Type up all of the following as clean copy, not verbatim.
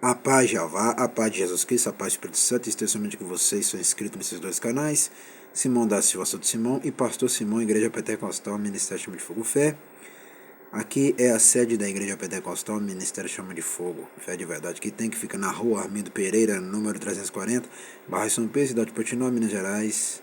A paz de Jeová, a paz de Jesus Cristo, a paz do Espírito Santo, especialmente que vocês são inscritos nesses dois canais, Simão da Silva Souto Simão e Pastor Simão, Igreja Pentecostal, Ministério Chama de Fogo Fé. Aqui é a sede da Igreja Pentecostal, Ministério Chama de Fogo, Fé de Verdade, que fica na rua Armindo Pereira, número 340, Barra São Pedro, cidade de Portinópolis, Minas Gerais,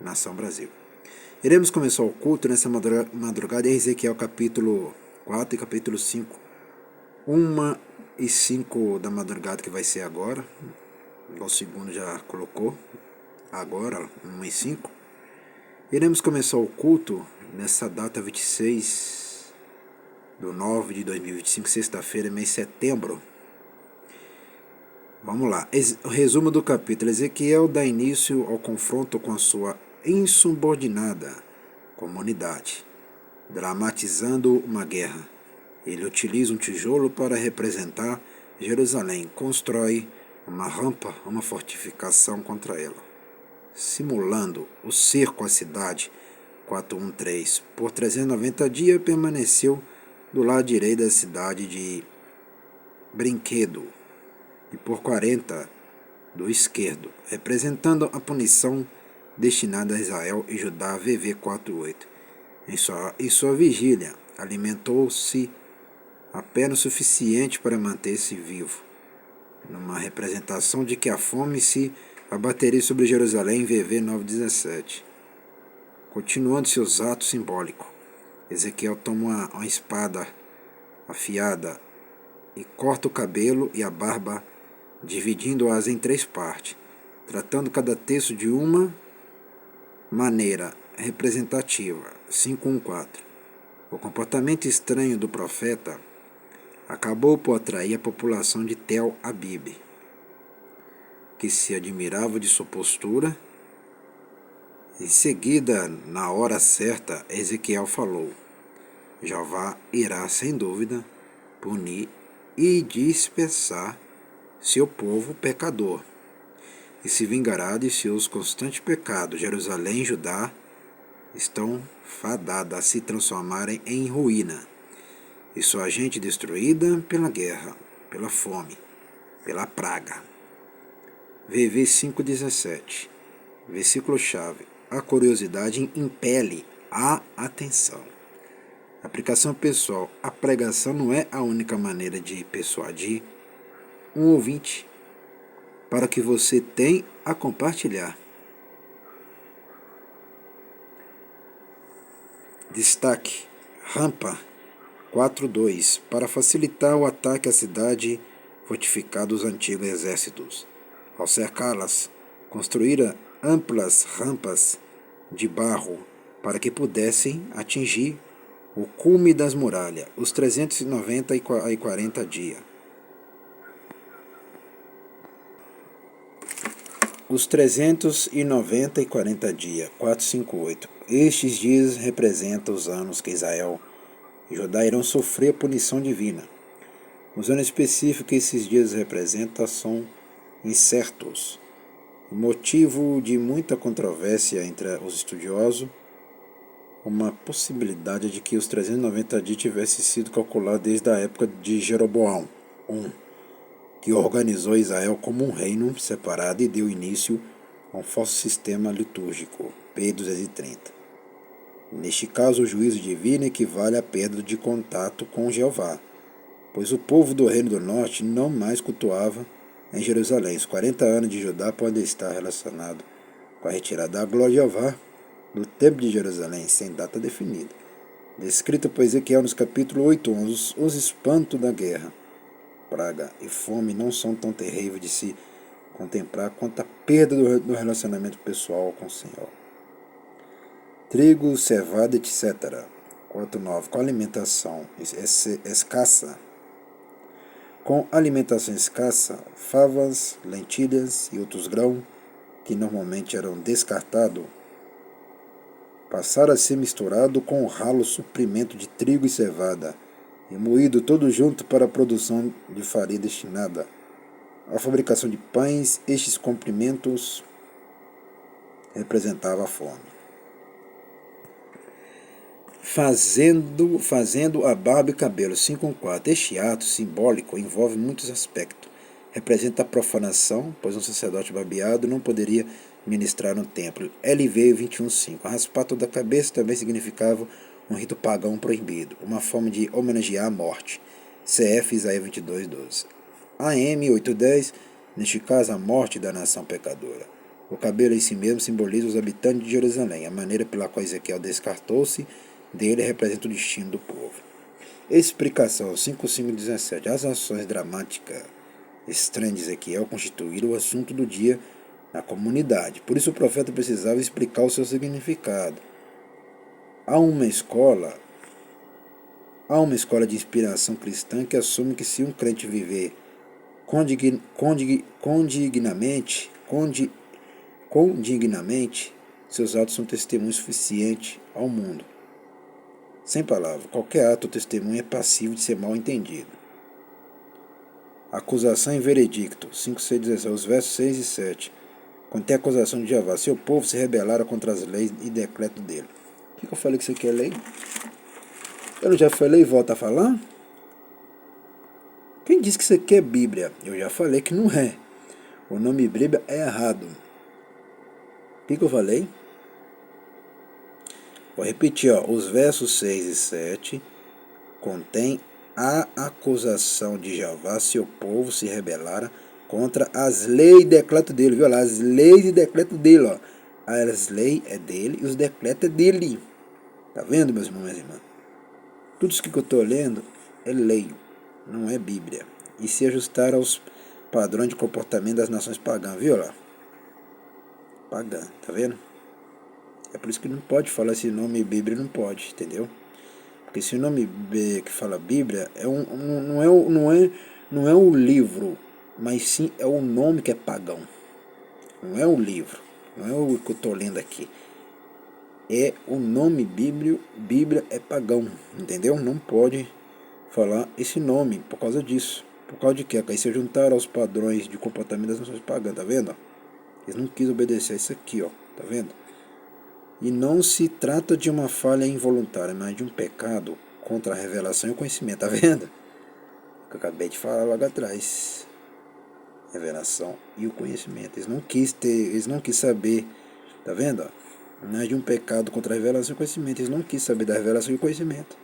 Nação Brasil. Iremos começar o culto nessa madrugada em Ezequiel capítulo 4 e capítulo 5. 1h05 da madrugada, que vai ser agora, igual o segundo já colocou, agora 1h05. Iremos começar o culto nessa data 26/9/2025, sexta-feira, mês de setembro. Vamos lá, o resumo do capítulo. Ezequiel dá início ao confronto com a sua insubordinada comunidade, dramatizando uma guerra. Ele utiliza um tijolo para representar Jerusalém, constrói uma rampa, uma fortificação contra ela, simulando o cerco à cidade. 4:13. Por 390 dias permaneceu do lado direito da cidade de Brinquedo e por 40 do esquerdo, representando a punição destinada a Israel e Judá. VV 4:8. Em sua vigília, alimentou-se apenas o suficiente para manter-se vivo, numa representação de que a fome se abateria sobre Jerusalém. VV 9:17. Continuando seus atos simbólicos, Ezequiel toma uma espada afiada e corta o cabelo e a barba, dividindo-as em 3 partes, tratando cada texto de uma maneira representativa. 5:1-4. O comportamento estranho do profeta acabou por atrair a população de Tel Abib, que se admirava de sua postura. Em seguida, na hora certa, Ezequiel falou: Jeová irá, sem dúvida, punir e dispersar seu povo pecador, e se vingará de seus constantes pecados. Jerusalém e Judá estão fadadas a se transformarem em ruína, e sua gente destruída pela guerra, pela fome, pela praga. VV 5:17. Versículo-chave. A curiosidade impele a atenção. Aplicação pessoal. A pregação não é a única maneira de persuadir um ouvinte para que você tem a compartilhar. Destaque. Rampa 4:2. Para facilitar o ataque à cidade fortificada dos antigos exércitos, ao cercá-las, construíram amplas rampas de barro para que pudessem atingir o cume das muralhas. Os 390 dias. Os 390 dias. 4:5-8. Estes dias representam os anos que Israel e Judá irão sofrer a punição divina. Os anos específicos que esses dias representam são incertos, motivo de muita controvérsia entre os estudiosos. Uma possibilidade de que os 390 dias tivessem sido calculados desde a época de Jeroboão I, que organizou Israel como um reino separado e deu início a um falso sistema litúrgico. P. 230. Neste caso, o juízo divino equivale à perda de contato com Jeová, pois o povo do Reino do Norte não mais cultuava em Jerusalém. Os 40 anos de Judá podem estar relacionados com a retirada da glória de Jeová do templo de Jerusalém, sem data definida. Descrita por Ezequiel nos capítulos 8:11, os espantos da guerra, praga e fome não são tão terríveis de se contemplar quanto a perda do relacionamento pessoal com o Senhor. Trigo, cevada, etc. 4:9. Com alimentação escassa, favas, lentilhas e outros grãos, que normalmente eram descartados, passaram a ser misturado com o ralo suprimento de trigo e cevada, e moído todo junto para a produção de farinha destinada à fabricação de pães. Estes comprimentos representavam a fome. Fazendo a barba e cabelo. 5:4. Este ato simbólico envolve muitos aspectos. representa a profanação, pois um sacerdote barbeado não poderia ministrar no templo. LV 21:5. Raspar toda a cabeça também significava um rito pagão proibido, uma forma de homenagear a morte. CF Isaías 22:12. AM 8:10. Neste caso, a morte da nação pecadora. O cabelo em si mesmo simboliza os habitantes de Jerusalém. A maneira pela qual Ezequiel descartou-se dele representa o destino do povo. Explicação 5:5:17. As ações dramáticas estranhas de Ezequiel constituíram o assunto do dia na comunidade. Por isso o profeta precisava explicar o seu significado. Há uma escola de inspiração cristã que assume que se um crente viver condignamente, seus atos são testemunho suficiente ao mundo. Sem palavras, qualquer ato ou testemunho é passivo de ser mal entendido. Acusação e veredicto, 5:6-17, os versos 6 e 7. Contém a acusação de Jeová. Seu povo se rebelara contra as leis e decreto dele. O que eu falei que isso aqui é lei? Eu não já falei e volto a falar? Quem disse que isso aqui é Bíblia? Eu já falei que não é. O nome Bíblia é errado. O que eu falei? Vou repetir, ó. Os versos 6 e 7 contém a acusação de Jeová, seu povo se rebelara contra as leis e decreto dele, viu lá? As leis e decreto dele, ó. As leis é dele e os decretos é dele. Tá vendo, meus irmãos e minhas irmãs? Tudo isso que eu estou lendo é lei, não é Bíblia. E se ajustar aos padrões de comportamento das nações pagãs, viu lá? Pagã, tá vendo? É por isso que não pode falar esse nome Bíblia, não pode, entendeu? Porque se o nome que fala Bíblia não é o livro, mas sim é o nome que é pagão. Não é o livro, não é o que eu estou lendo aqui. É o nome Bíblia é pagão, entendeu? Não pode falar esse nome por causa disso. Por causa de quê? Aí se juntaram aos padrões de comportamento das nações pagãs, tá vendo? Eles não quis obedecer a isso aqui, ó, tá vendo? E não se trata de uma falha involuntária, mas de um pecado contra a revelação e o conhecimento, tá vendo? Que eu acabei de falar logo atrás. Revelação e o conhecimento. Eles não quis saber, tá vendo? Não é de um pecado contra a revelação e o conhecimento. Eles não quis saber da revelação e o conhecimento.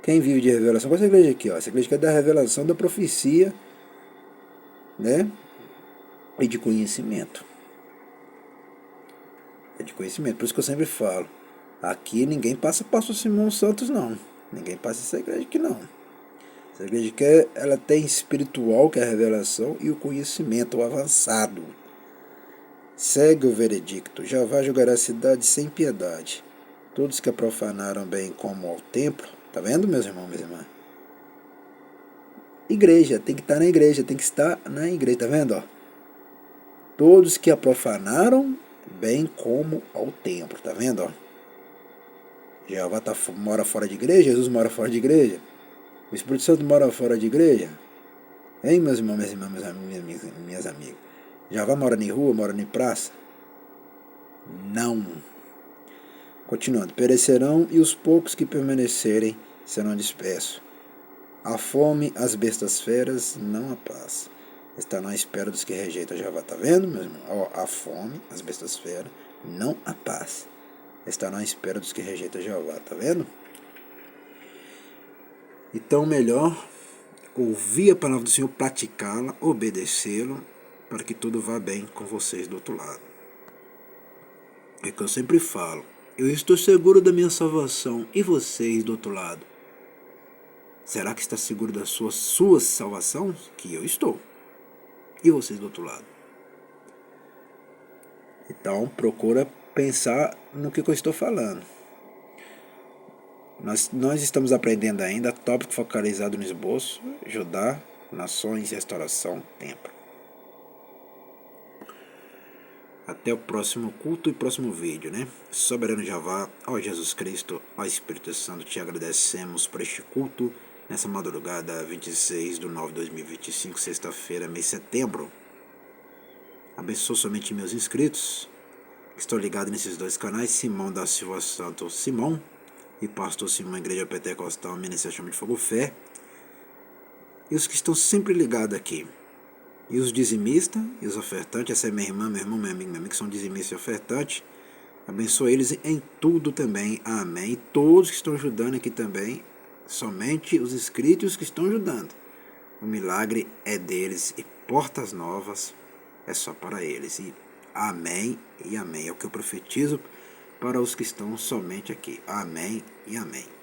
Quem vive de revelação? Qual é essa igreja aqui? Ó? Essa igreja aqui é da revelação, da profecia, né? E de conhecimento. É de conhecimento. Por isso que eu sempre falo. Aqui ninguém passa pastor Simão Santos, não. Ninguém passa essa igreja aqui, não. Essa igreja aqui, ela tem espiritual, que é a revelação, e o conhecimento, o avançado. Segue o veredicto. Jeová julgará a cidade sem piedade. Todos que a profanaram bem como ao templo. Tá vendo, meus irmãos, minhas irmãs? Igreja, tem que estar na igreja, tem que estar na igreja, tá vendo? Ó? Todos que a profanaram bem como ao templo, tá vendo? Ó? Jeová mora fora de igreja, Jesus mora fora de igreja, o Espírito Santo mora fora de igreja. Hein, meus irmãos, minhas irmãs, minhas amigas? Jeová mora em rua, mora em praça? Não. Continuando, perecerão e os poucos que permanecerem serão dispersos. A fome, as bestas feras, não a paz. Está na espera dos que rejeitam Jeová. Tá vendo, meu irmão? Ó, a fome, as bestas feras, não a paz. Está na espera dos que rejeitam Jeová. Tá vendo? Então, melhor ouvir a palavra do Senhor, praticá-la, obedecê-la, para que tudo vá bem com vocês do outro lado. É que eu sempre falo. Eu estou seguro da minha salvação. E vocês do outro lado? Será que está seguro da sua salvação? Que eu estou. E vocês do outro lado? Então, procura pensar no que eu estou falando. Nós estamos aprendendo ainda, tópico focalizado no esboço, Judá, nações, restauração, templo. Até o próximo culto e próximo vídeo, né? Soberano Jeová, ó Jesus Cristo, ó Espírito Santo, te agradecemos por este culto nessa madrugada 26/9/2025, sexta-feira, mês de setembro. Abençoe somente meus inscritos, que estão ligados nesses dois canais, Simão da Silva Santo Simão e Pastor Simão, Igreja Pentecostal, Ministério Chama de Fogo Fé, e os que estão sempre ligados aqui. E os dizimistas e os ofertantes, essa é minha irmã, meu irmão, meu amigo, que são dizimistas e ofertantes, abençoe eles em tudo também. Amém. E todos que estão ajudando aqui também, somente os inscritos que estão ajudando. O milagre é deles e portas novas é só para eles. E amém e amém. É o que eu profetizo para os que estão somente aqui. Amém e amém.